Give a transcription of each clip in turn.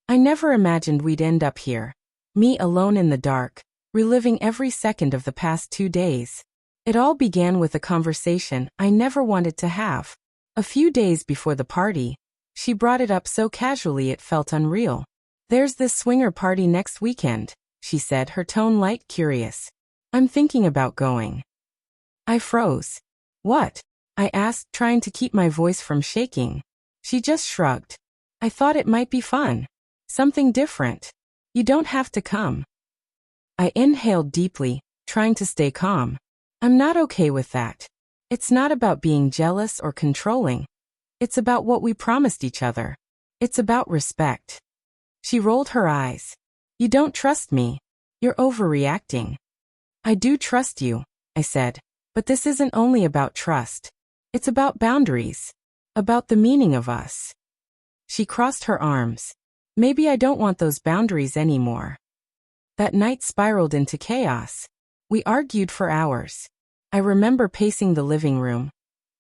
I never imagined we'd end up here. Me alone in the dark, reliving every second of the past 2 days. It all began with a conversation I never wanted to have. A few days before the party, she brought it up so casually it felt unreal. "There's this swinger party next weekend," she said, her tone light curious. "I'm thinking about going." I froze. "What?" I asked, trying to keep my voice from shaking. She just shrugged. "I thought it might be fun. Something different. You don't have to come." I inhaled deeply, trying to stay calm. I'm not okay with that. It's not about being jealous or controlling. It's about what we promised each other. It's about respect. She rolled her eyes. "You don't trust me. You're overreacting." "I do trust you," I said, "but this isn't only about trust. It's about boundaries. About the meaning of us." She crossed her arms. "Maybe I don't want those boundaries anymore." That night spiraled into chaos. We argued for hours. I remember pacing the living room,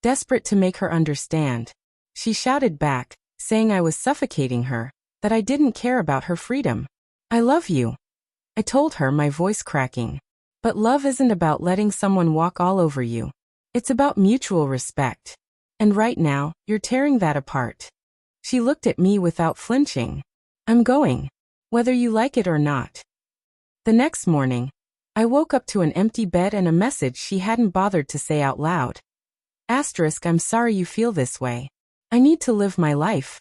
desperate to make her understand. She shouted back, saying I was suffocating her, that I didn't care about her freedom. "I love you," I told her, my voice cracking. "But love isn't about letting someone walk all over you. It's about mutual respect. And right now, you're tearing that apart." She looked at me without flinching. "I'm going, whether you like it or not." The next morning, I woke up to an empty bed and a message she hadn't bothered to say out loud. "I'm sorry you feel this way. I need to live my life."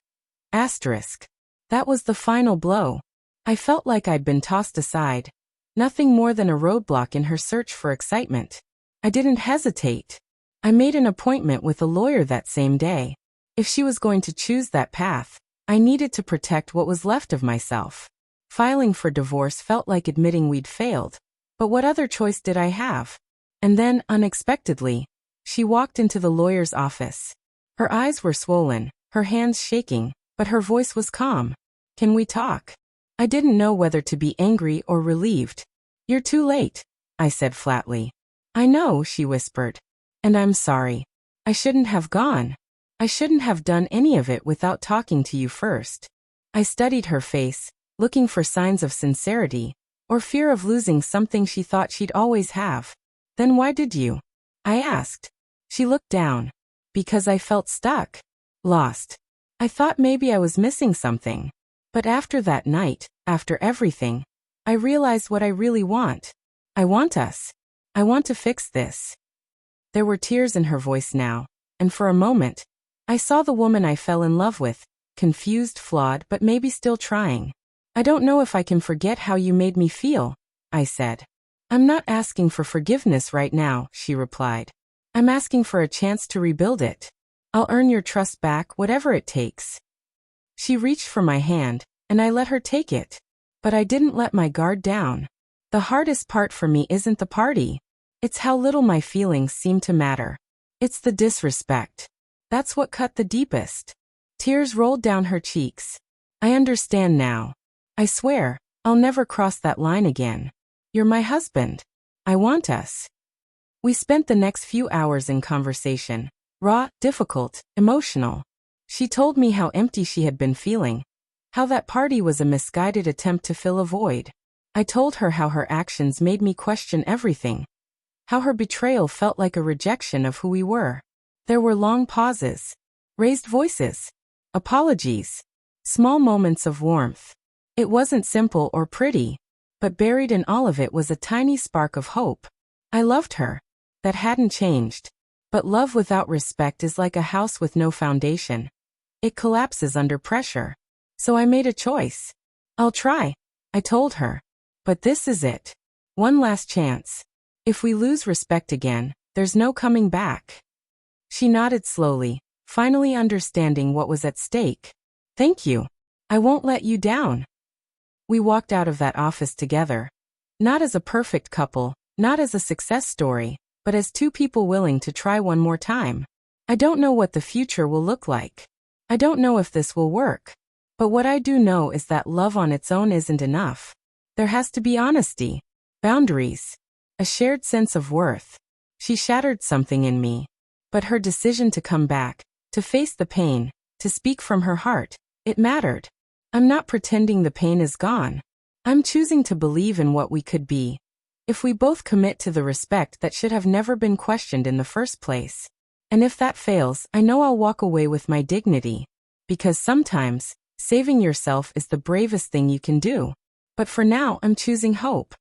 That was the final blow. I felt like I'd been tossed aside. Nothing more than a roadblock in her search for excitement. I didn't hesitate. I made an appointment with a lawyer that same day. If she was going to choose that path, I needed to protect what was left of myself. Filing for divorce felt like admitting we'd failed. But what other choice did I have? And then, unexpectedly, she walked into the lawyer's office. Her eyes were swollen, her hands shaking, but her voice was calm. "Can we talk?" I didn't know whether to be angry or relieved. "You're too late," I said flatly. "I know," she whispered. "And I'm sorry. I shouldn't have gone. I shouldn't have done any of it without talking to you first." I studied her face, looking for signs of sincerity, or fear of losing something she thought she'd always have. "Then why did you?" I asked. She looked down. "Because I felt stuck. Lost. I thought maybe I was missing something. But after that night, after everything, I realized what I really want. I want us. I want to fix this." There were tears in her voice now, and for a moment, I saw the woman I fell in love with, confused, flawed, but maybe still trying. "I don't know if I can forget how you made me feel," I said. "I'm not asking for forgiveness right now," she replied. "I'm asking for a chance to rebuild it. I'll earn your trust back, whatever it takes." She reached for my hand, and I let her take it. But I didn't let my guard down. The hardest part for me isn't the party. It's how little my feelings seem to matter. It's the disrespect. That's what cut the deepest. Tears rolled down her cheeks. "I understand now. I swear, I'll never cross that line again. You're my husband. I want us." We spent the next few hours in conversation. Raw, difficult, emotional. She told me how empty she had been feeling. How that party was a misguided attempt to fill a void. I told her how her actions made me question everything. How her betrayal felt like a rejection of who we were. There were long pauses. Raised voices. Apologies. Small moments of warmth. It wasn't simple or pretty, but buried in all of it was a tiny spark of hope. I loved her. That hadn't changed. But love without respect is like a house with no foundation. It collapses under pressure. So I made a choice. "I'll try," I told her. "But this is it. One last chance. If we lose respect again, there's no coming back." She nodded slowly, finally understanding what was at stake. "Thank you. I won't let you down." We walked out of that office together. Not as a perfect couple, not as a success story, but as two people willing to try one more time. I don't know what the future will look like. I don't know if this will work. But what I do know is that love on its own isn't enough. There has to be honesty, boundaries, a shared sense of worth. She shattered something in me. But her decision to come back, to face the pain, to speak from her heart, it mattered. I'm not pretending the pain is gone. I'm choosing to believe in what we could be. If we both commit to the respect that should have never been questioned in the first place. And if that fails, I know I'll walk away with my dignity. Because sometimes, saving yourself is the bravest thing you can do. But for now, I'm choosing hope.